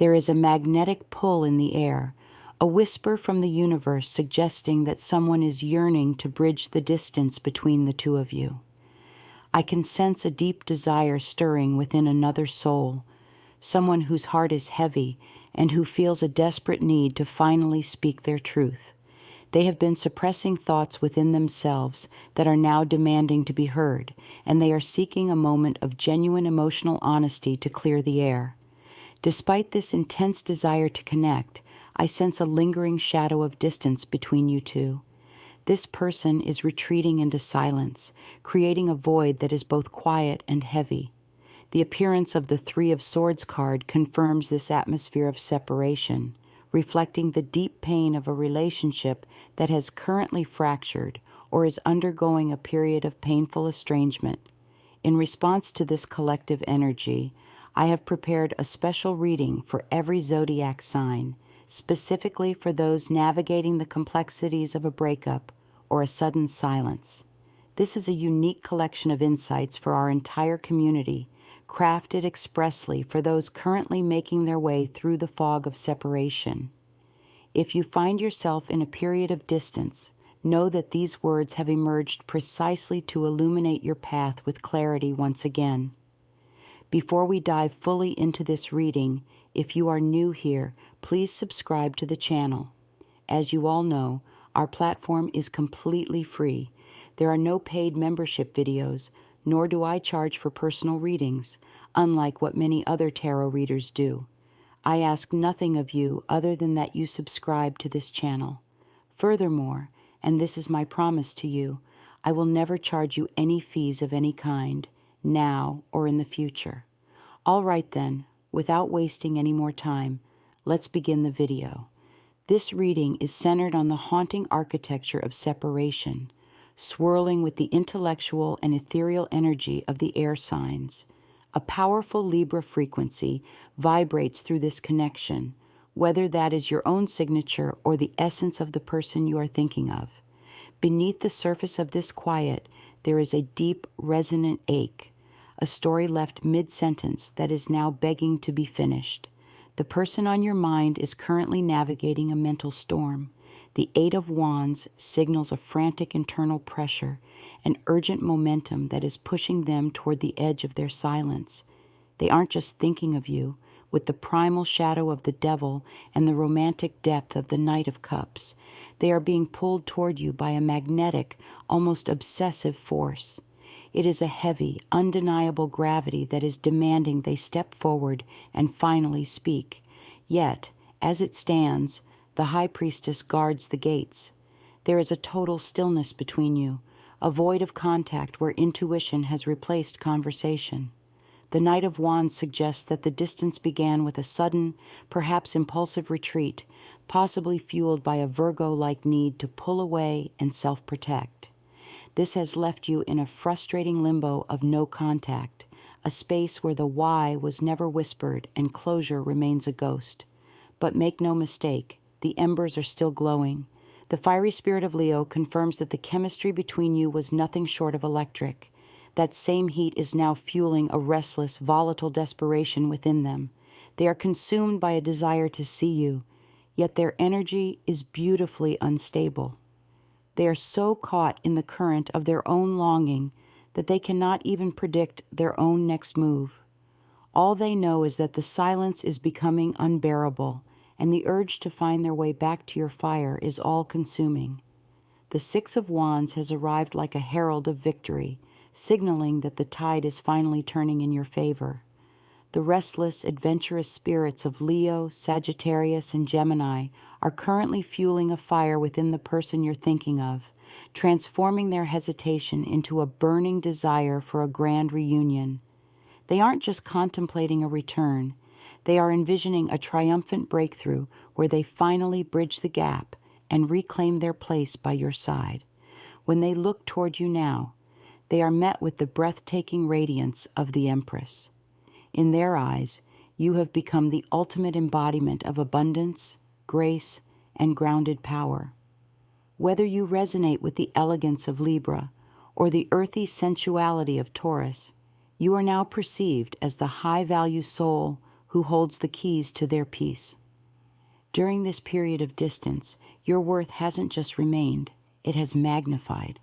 There is a magnetic pull in the air, a whisper from the universe suggesting that someone is yearning to bridge the distance between the two of you. I can sense a deep desire stirring within another soul, someone whose heart is heavy and who feels a desperate need to finally speak their truth. They have been suppressing thoughts within themselves that are now demanding to be heard, and they are seeking a moment of genuine emotional honesty to clear the air. Despite this intense desire to connect, I sense a lingering shadow of distance between you two. This person is retreating into silence, creating a void that is both quiet and heavy. The appearance of the Three of Swords card confirms this atmosphere of separation, reflecting the deep pain of a relationship that has currently fractured or is undergoing a period of painful estrangement. In response to this collective energy, I have prepared a special reading for every zodiac sign, specifically for those navigating the complexities of a breakup or a sudden silence. This is a unique collection of insights for our entire community, crafted expressly for those currently making their way through the fog of separation. If you find yourself in a period of distance, know that these words have emerged precisely to illuminate your path with clarity once again. Before we dive fully into this reading, if you are new here, please subscribe to the channel. As you all know, our platform is completely free. There are no paid membership videos, nor do I charge for personal readings, unlike what many other tarot readers do. I ask nothing of you other than that you subscribe to this channel. Furthermore, and this is my promise to you, I will never charge you any fees of any kind, now or in the future. All right then, without wasting any more time, let's begin the video. This reading is centered on the haunting architecture of separation, swirling with the intellectual and ethereal energy of the air signs. A powerful Libra frequency vibrates through this connection, whether that is your own signature or the essence of the person you are thinking of. Beneath the surface of this quiet, there is a deep, resonant ache, a story left mid-sentence that is now begging to be finished. The person on your mind is currently navigating a mental storm. The Eight of Wands signals a frantic internal pressure, an urgent momentum that is pushing them toward the edge of their silence. They aren't just thinking of you, with the primal shadow of the devil and the romantic depth of the Knight of Cups. They are being pulled toward you by a magnetic, almost obsessive force. It is a heavy, undeniable gravity that is demanding they step forward and finally speak. Yet, as it stands, the High Priestess guards the gates. There is a total stillness between you, a void of contact where intuition has replaced conversation. The Knight of Wands suggests that the distance began with a sudden, perhaps impulsive retreat, possibly fueled by a Virgo-like need to pull away and self-protect. This has left you in a frustrating limbo of no contact, a space where the why was never whispered and closure remains a ghost. But make no mistake, the embers are still glowing. The fiery spirit of Leo confirms that the chemistry between you was nothing short of electric. That same heat is now fueling a restless, volatile desperation within them. They are consumed by a desire to see you, yet their energy is beautifully unstable. They are so caught in the current of their own longing that they cannot even predict their own next move. All they know is that the silence is becoming unbearable, and the urge to find their way back to your fire is all-consuming. The Six of Wands has arrived like a herald of victory, signaling that the tide is finally turning in your favor. The restless, adventurous spirits of Leo, Sagittarius, and Gemini are currently fueling a fire within the person you're thinking of, transforming their hesitation into a burning desire for a grand reunion. They aren't just contemplating a return. They are envisioning a triumphant breakthrough where they finally bridge the gap and reclaim their place by your side. When they look toward you now, they are met with the breathtaking radiance of the Empress. In their eyes, you have become the ultimate embodiment of abundance, grace, and grounded power. Whether you resonate with the elegance of Libra or the earthy sensuality of Taurus, you are now perceived as the high-value soul who holds the keys to their peace. During this period of distance, your worth hasn't just remained, it has magnified.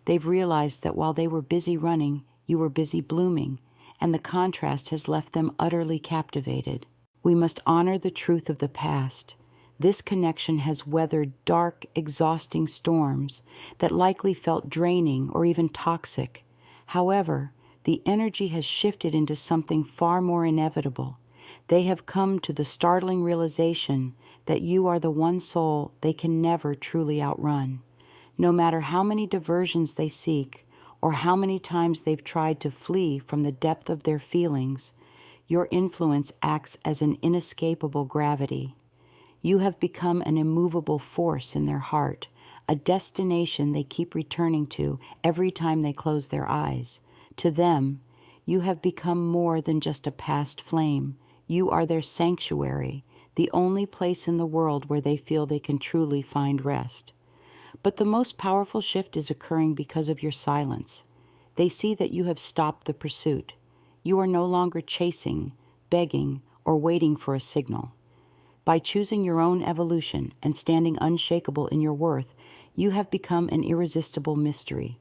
They've realized that while they were busy running, you were busy blooming, and the contrast has left them utterly captivated. We must honor the truth of the past. This connection has weathered dark, exhausting storms that likely felt draining or even toxic. However, the energy has shifted into something far more inevitable. They have come to the startling realization that you are the one soul they can never truly outrun. No matter how many diversions they seek, or how many times they've tried to flee from the depth of their feelings, your influence acts as an inescapable gravity. You have become an immovable force in their heart, a destination they keep returning to every time they close their eyes. To them, you have become more than just a past flame. You are their sanctuary, the only place in the world where they feel they can truly find rest. But the most powerful shift is occurring because of your silence. They see that you have stopped the pursuit. You are no longer chasing, begging, or waiting for a signal. By choosing your own evolution and standing unshakable in your worth, you have become an irresistible mystery.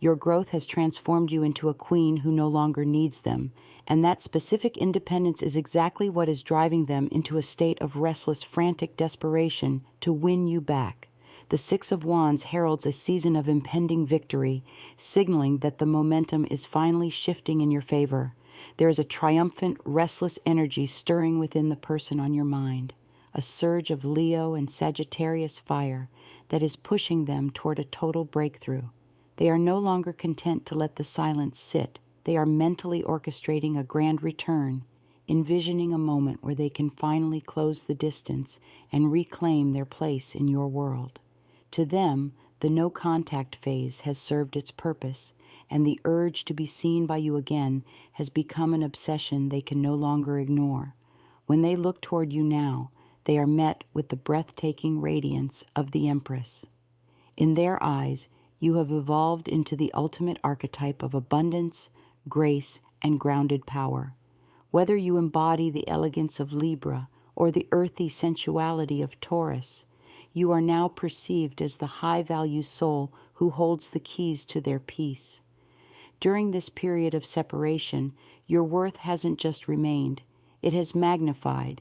Your growth has transformed you into a queen who no longer needs them, and that specific independence is exactly what is driving them into a state of restless, frantic desperation to win you back. The Six of Wands heralds a season of impending victory, signaling that the momentum is finally shifting in your favor. There is a triumphant, restless energy stirring within the person on your mind, a surge of Leo and Sagittarius fire that is pushing them toward a total breakthrough. They are no longer content to let the silence sit. They are mentally orchestrating a grand return, envisioning a moment where they can finally close the distance and reclaim their place in your world. To them, the no-contact phase has served its purpose, and the urge to be seen by you again has become an obsession they can no longer ignore. When they look toward you now, they are met with the breathtaking radiance of the Empress. In their eyes, you have evolved into the ultimate archetype of abundance, grace, and grounded power. Whether you embody the elegance of Libra or the earthy sensuality of Taurus, you are now perceived as the high-value soul who holds the keys to their peace. During this period of separation, your worth hasn't just remained, it has magnified.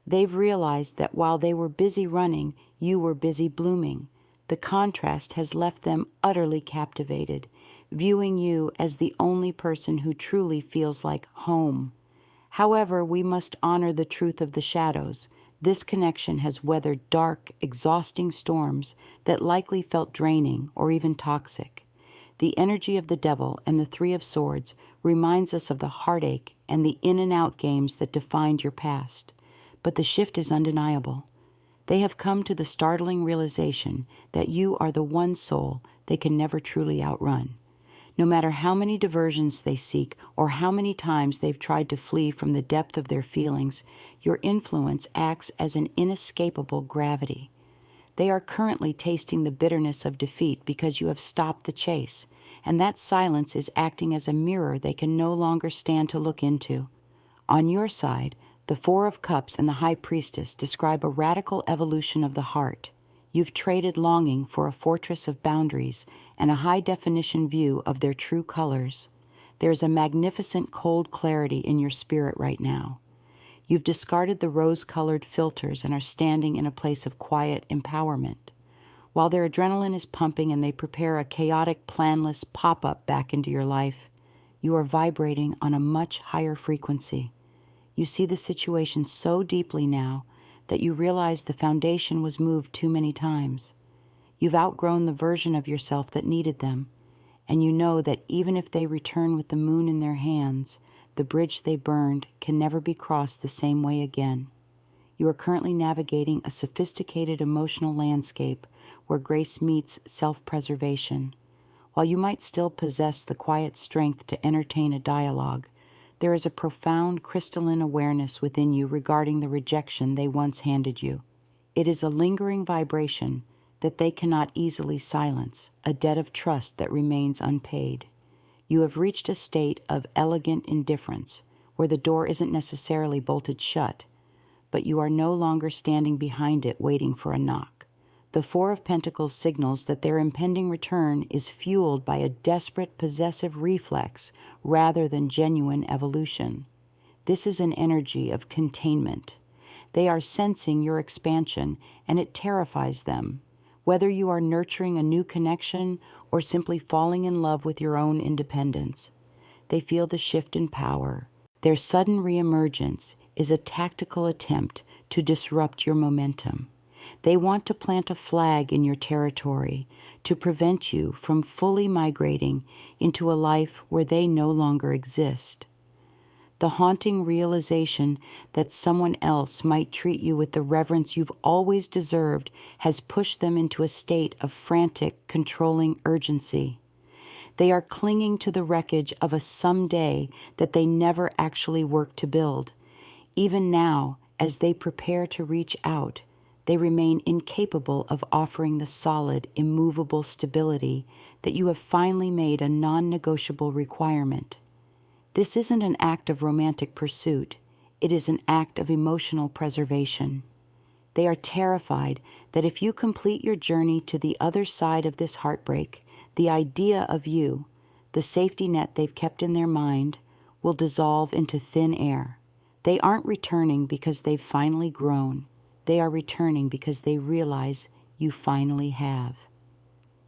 They've realized that while they were busy running, you were busy blooming. The contrast has left them utterly captivated, viewing you as the only person who truly feels like home. However, we must honor the truth of the shadows. This connection has weathered dark, exhausting storms that likely felt draining or even toxic. The energy of the devil and the Three of Swords reminds us of the heartache and the in and out games that defined your past. But the shift is undeniable. They have come to the startling realization that you are the one soul they can never truly outrun. No matter how many diversions they seek or how many times they've tried to flee from the depth of their feelings, your influence acts as an inescapable gravity. They are currently tasting the bitterness of defeat because you have stopped the chase, and that silence is acting as a mirror they can no longer stand to look into. On your side, the Four of Cups and the High Priestess describe a radical evolution of the heart. You've traded longing for a fortress of boundaries and a high-definition view of their true colors. There's a magnificent cold clarity in your spirit right now. You've discarded the rose-colored filters and are standing in a place of quiet empowerment. While their adrenaline is pumping and they prepare a chaotic, planless pop-up back into your life, you are vibrating on a much higher frequency. You see the situation so deeply now that you realize the foundation was moved too many times. You've outgrown the version of yourself that needed them, and you know that even if they return with the moon in their hands, the bridge they burned can never be crossed the same way again. You are currently navigating a sophisticated emotional landscape where grace meets self-preservation. While you might still possess the quiet strength to entertain a dialogue, there is a profound crystalline awareness within you regarding the rejection they once handed you. It is a lingering vibration that they cannot easily silence, a debt of trust that remains unpaid. You have reached a state of elegant indifference, where the door isn't necessarily bolted shut, but you are no longer standing behind it waiting for a knock. The Four of Pentacles signals that their impending return is fueled by a desperate possessive reflex rather than genuine evolution. This is an energy of containment. They are sensing your expansion, and it terrifies them. Whether you are nurturing a new connection or simply falling in love with your own independence, they feel the shift in power. Their sudden reemergence is a tactical attempt to disrupt your momentum. They want to plant a flag in your territory to prevent you from fully migrating into a life where they no longer exist. The haunting realization that someone else might treat you with the reverence you've always deserved has pushed them into a state of frantic, controlling urgency. They are clinging to the wreckage of a someday that they never actually worked to build. Even now, as they prepare to reach out, they remain incapable of offering the solid, immovable stability that you have finally made a non-negotiable requirement. This isn't an act of romantic pursuit. It is an act of emotional preservation. They are terrified that if you complete your journey to the other side of this heartbreak, the idea of you, the safety net they've kept in their mind, will dissolve into thin air. They aren't returning because they've finally grown. They are returning because they realize you finally have.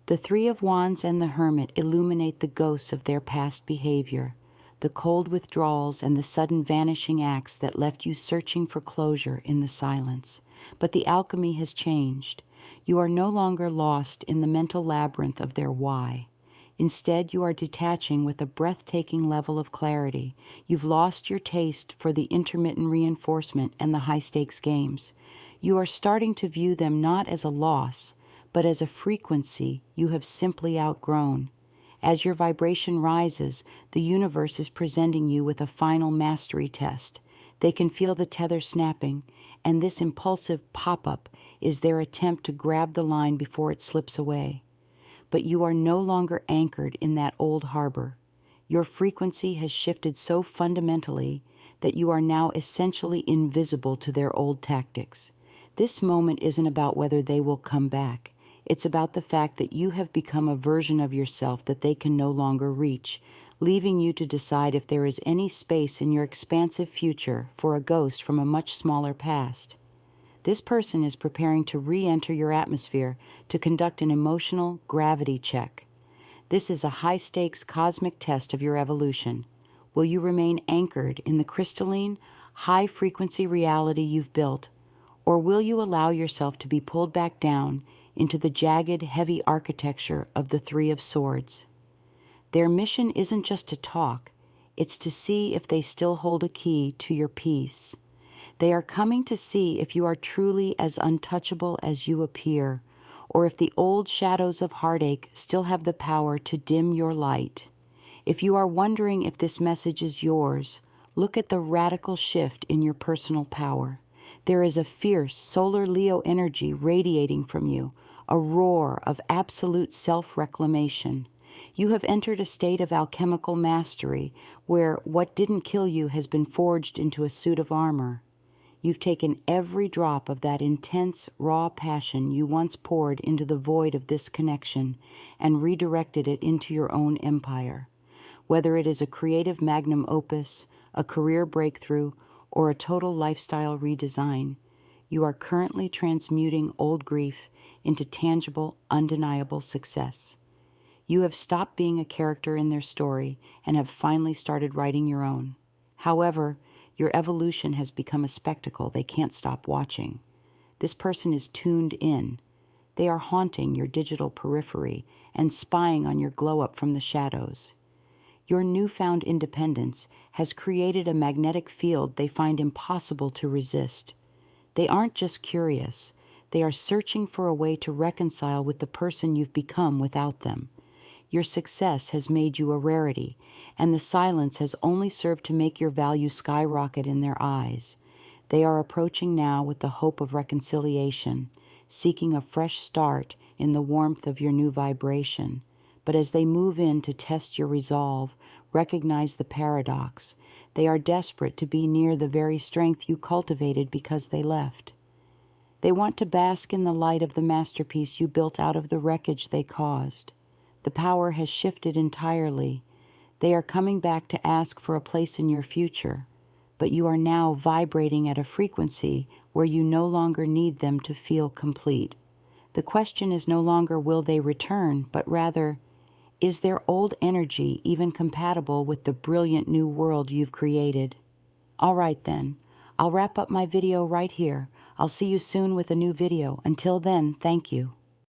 The Three of Wands and the Hermit illuminate the ghosts of their past behavior, the cold withdrawals and the sudden vanishing acts that left you searching for closure in the silence. But the alchemy has changed. You are no longer lost in the mental labyrinth of their why. Instead, you are detaching with a breathtaking level of clarity. You've lost your taste for the intermittent reinforcement and the high-stakes games. You are starting to view them not as a loss, but as a frequency you have simply outgrown. As your vibration rises, the universe is presenting you with a final mastery test. They can feel the tether snapping, and this impulsive pop-up is their attempt to grab the line before it slips away. But you are no longer anchored in that old harbor. Your frequency has shifted so fundamentally that you are now essentially invisible to their old tactics. This moment isn't about whether they will come back. It's about the fact that you have become a version of yourself that they can no longer reach, leaving you to decide if there is any space in your expansive future for a ghost from a much smaller past. This person is preparing to re-enter your atmosphere to conduct an emotional gravity check. This is a high-stakes cosmic test of your evolution. Will you remain anchored in the crystalline, high-frequency reality you've built, or will you allow yourself to be pulled back down into the jagged, heavy architecture of the Three of Swords? Their mission isn't just to talk, it's to see if they still hold a key to your peace. They are coming to see if you are truly as untouchable as you appear, or if the old shadows of heartache still have the power to dim your light. If you are wondering if this message is yours, look at the radical shift in your personal power. There is a fierce solar Leo energy radiating from you, a roar of absolute self-reclamation. You have entered a state of alchemical mastery where what didn't kill you has been forged into a suit of armor. You've taken every drop of that intense, raw passion you once poured into the void of this connection and redirected it into your own empire. Whether it is a creative magnum opus, a career breakthrough, or a total lifestyle redesign, you are currently transmuting old grief into tangible, undeniable success. You have stopped being a character in their story and have finally started writing your own. However, your evolution has become a spectacle they can't stop watching. This person is tuned in. They are haunting your digital periphery and spying on your glow-up from the shadows. Your newfound independence has created a magnetic field they find impossible to resist. They aren't just curious. They are searching for a way to reconcile with the person you've become without them. Your success has made you a rarity, and the silence has only served to make your value skyrocket in their eyes. They are approaching now with the hope of reconciliation, seeking a fresh start in the warmth of your new vibration. But as they move in to test your resolve, recognize the paradox. They are desperate to be near the very strength you cultivated because they left. They want to bask in the light of the masterpiece you built out of the wreckage they caused. The power has shifted entirely. They are coming back to ask for a place in your future, but you are now vibrating at a frequency where you no longer need them to feel complete. The question is no longer will they return, but rather, is their old energy even compatible with the brilliant new world you've created? All right then, I'll wrap up my video right here. I'll see you soon with a new video. Until then, thank you.